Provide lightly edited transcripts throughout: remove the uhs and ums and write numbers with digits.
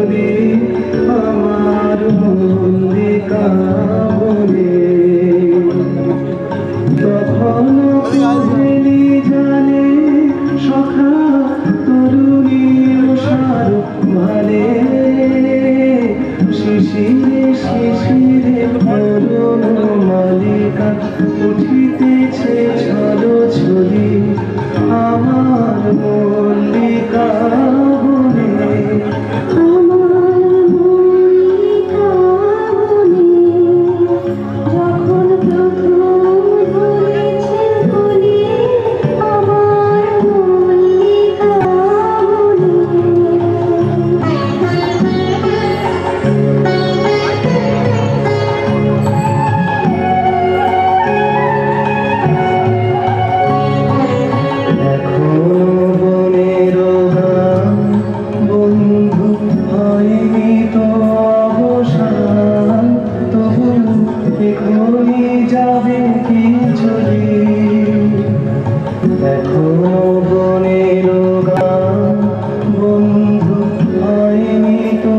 চলি আমার মল্লিকা বলে। তখনো করেনি জানে সখা তরুণী উষার মানে, শিশিরে শিশিরে তরুণ মালিকা উঠিতেছে ছলো ছলি আমার মল্লিকা বলে। যাবে কি চলি এখনো বনের গান, বন্ধু হয়নি তো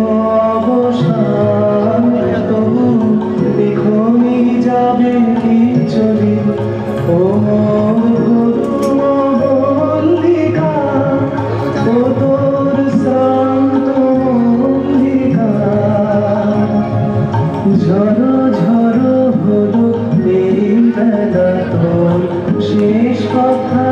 অবসান, তবু এখনই যাবে কি চলি। ও মল্লিকা, ও তোর শ্রান্ত মল্লিকা, ঝরো ঝরো হলো এই বেলা তোর শেষ কথা